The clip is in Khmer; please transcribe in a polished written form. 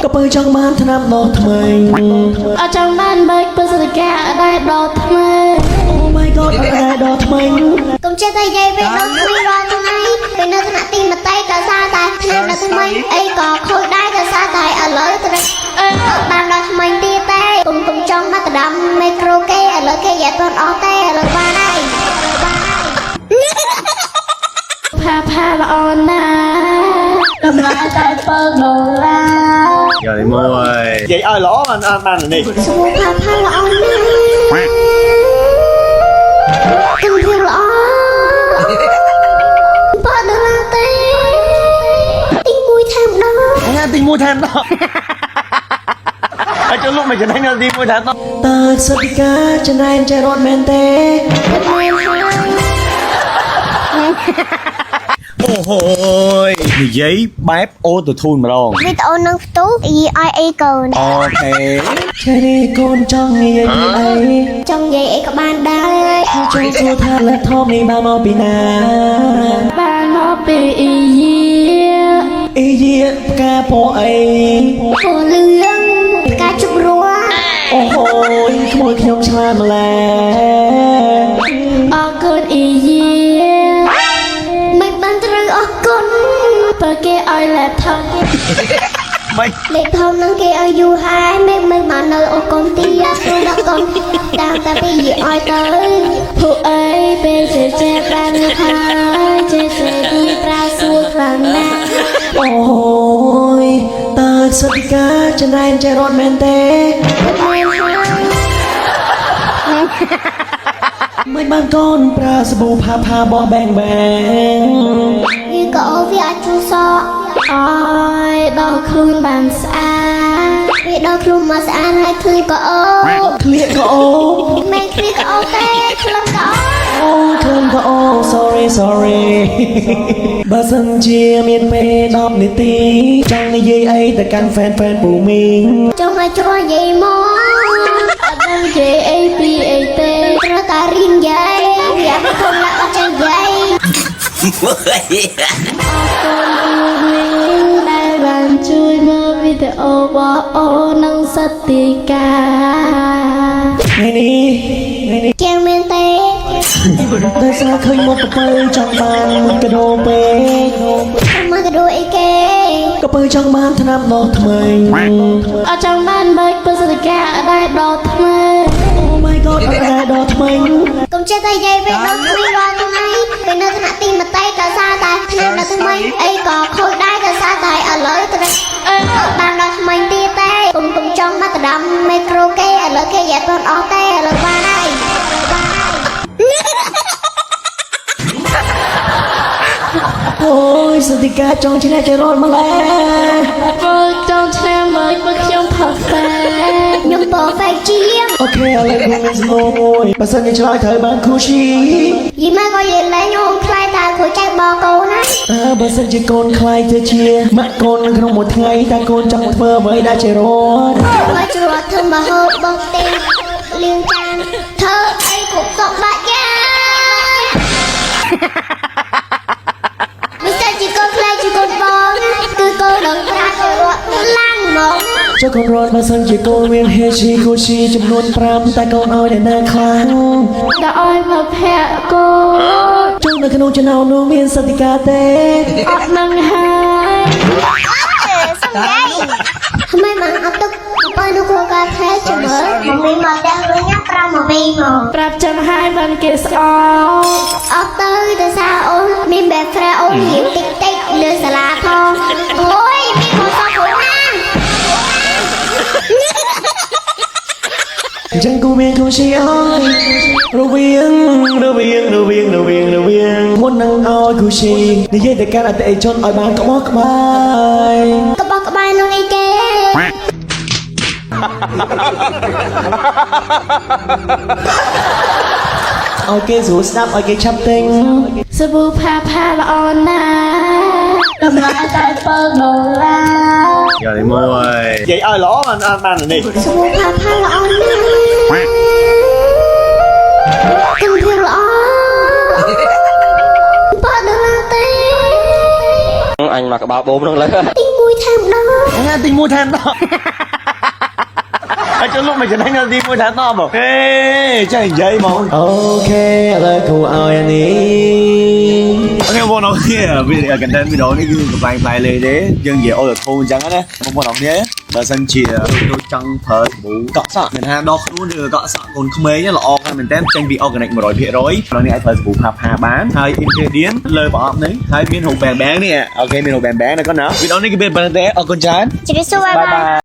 ก็เปิดจังมันถนับดอกทำไมอาจังมันเบิกเป็นสติกาได้ดอกทำไมโอ้ my god อะไรดอกทำไมកុំចេះតែនិយាយពេលដល់គ្មានរាល់ថ្ងៃពេលនៅថ្នាក់ទីមតីក៏សារតែភ្លេចដល់ថ្មីអីក៏ខូចដែរក៏សារតែឥឡូវត្រូវបានដល់ថ្មីទៀតទេកុំចង់មកដណ្ដើមមេក្រូគេឥឡូវគេយ៉ាត់អត់ទេឥឡូវបានហើយផាល្អណាតម្លៃតែពើដុល្លារ Rồi mua rồi. Vậy ơi lỗ anh ban rồi đi. សួរផាល្អណាស់គំភារល្អបើដល់ឡាទេទីមួយថែមដល់ Anh tin mua thêm đó. Ở chỗ lúc mày trở thành đi mua thêm đó. ตาสติกาจะนายใจรถแมนเต้ Ôi, mì giấy bếp ô từ thun mà đâu. វីដេអូនឹងផ្ទុះ EIA កូន Ok. แค่นี้កូនចង់និយាយពីអី ចង់និយាយអីក៏បានដែរ ចង់សួរថា laptop នេះបានមកពីណា បានមកពីអ៊ីយា អីយាផ្កាពណ៌អី ពណ៌លឿងផ្កាជប់រស់ អូហូយក្មួយខ្ញុំឆ្លាតម្ល៉េះ អរគុណអ៊ីយា មិនបានត្រូវអរគុណ បើគេឲ្យ laptop Mày លេខធំនឹងគេឲ្យយូរហើយមិនបាននៅអរគុណទីព្រោះដល់កូនតាមតែពីឲ្យទៅ ពួកអីពេលចេះបានហើយចេះទីប្រាសួរខ្លាំងណាស់ អូយតើសតិកាจะนายใจรถแมนเต้មិនបានកូនប្រើសាប៊ូផាបោះបែង វាក៏អូវាអាចជួយសក់ អើយដល់ខ្លួនបានស្អាត វាដល់ខ្លួនមកស្អាតហើយឃើញក៏អូ ឃ្លៀកក៏អូ មិនឃ្លៀកក៏អូទេខ្លឹមក៏អូ អូឃើញក៏អូ sorry បើសិនជាមានពេល10នាទីចង់និយាយអីទៅកាន់ fan ពូមីង ចង់ឲ្យច្រោះនិយាយមក អត់ដឹងនិយាយអីពីអីទេ ត្រូវតែរៀននិយាយវាអត់ធំណាស់អត់ចេះនិយាយ អរគុណលោកដែលបានជួយមើលវីដេអូរបស់អូននិងសតិកា ថ្ងៃនេះ ជាងមែនទេ ដោយសារឃើញមុខកពើចង់បានកដោពេក មកទៅดูអីគេ កពើចង់បានថ្នាំដកថ្មី អត់ចង់បានបើកពិសេសការได้ដកថ្មី អូ my god អត់ដែរដកថ្មី កុំចេះតែនិយាយពេលដល់គ្មានរាល់ថ្ងៃពេលនៅថ្នាក់ទីមតីក៏សារតែភ្លេចដល់ថ្មីអីក៏ខូចដែរក៏សារតែឥឡូវត្រូវបានដល់ថ្មីទៀតទេកុំចង់មកដណ្ដើមមេក្រូគេឥឡូវគេយ៉ាត់អត់ទេឥឡូវបានហើយ អូយសតិកាចង់ឆ្នះចរត់មកឡើយ បើចង់ឆ្នាំមើលខ្ញុំ perfect ខ្ញុំ perfect ជាង អូខេឥឡូវខ្ញុំមានសំណួរមួយបើសិនជាឆ្លើយត្រូវបានគ្រូឈី យីមកក៏និយាយលេងខ្ញុំខ្លាចតែគ្រូចៅបកូនណា តើបើសិនជាកូនខ្លាយទៅជាម៉ាក់កូននៅក្នុងមួយថ្ងៃតើកូនចង់ធ្វើអ្វីដែរចរត់ មកច្រត់ធ្វើមកហូបបងទេលៀងចានធ្វើអីគ្រប់សក់បាក់យ៉ាមិនតែជាកូនខ្លាចជាកូនបងគឺកូននឹងប្រាក់ច្រត់ខ្លាំងហ្មង ចុះកូនរត់បើសិនជាកូនមានហេឈីគូឈីចំនួន5តែកូនឲ្យអ្នកណាខ្លាំង ដាក់ឲ្យមកភ័ក្រកូន ចុះនៅក្នុងចំណោមនោះមានសតិកាទេ អត់នឹងហើយ សំដីថ្មីមកអត់ទឹកបើនៅគ្រូកាផ្លែចាំមើលមកវិញមកតែវិញប្រាំមកវិញមក ប្រាប់ចាំហើយបានគេស្អប់ អត់ទៅទៅសារអូនមានបែបហ្វ្រេអូនរៀងតិចលើសាលាថងអូយមានខុសខុសណា អញ្ចឹងគូមានគូឈីអើយរវាងមុននឹងឲ្យគូឈីនិយាយទៅកាន់អតិថិជនឲ្យបានក្បោះក្បាយ ក្បោះក្បាយនឹងអីគេ ឲ្យគេស្រួលស្ដាប់ឲ្យគេឆាប់ទិញ សាប៊ូផាល្អណាស់តម្លៃតែពើដុល្លារ Rồi mua rồi. vậy ơi lỗ anh ban rồi đi. សួរផាល្អណាស់គំភារល្អបើដល់ឡាទេ anh mặc cái bao bố nó lấy ទីមួយថែមដល់ nghe tình mua than đó cho lúc mày trở thành là đi mua than to bảo ê chạy dây mà ok lời cô ơi anh đi អូខេបងប្អូនអរគ្នាវីដេអូ content វីដេអូនេះគឺកំ plaign ផ្លែលេទេយើងនិយាយអូធូអញ្ចឹងណាបងប្អូនអរគ្នាបើសិនជាដូចចង់ប្រើសាប៊ូកក់សក់មានថាដកខ្លួនឬកក់សក់កូនក្មេងល្អខ្លាំងមែនតើចេញពី organic 100%ដល់នេះអាចប្រើសាប៊ូផាផាបានហើយ ingredient លើប្រអប់នេះហើយមានហូបបែងនេះអូខេមានហូបបែងនេះកូនណាវីដេអូនេះគឺមានប៉ុណ្្នឹងទេអរគុណច្រើន ជម្រាបសួរបាយបាយ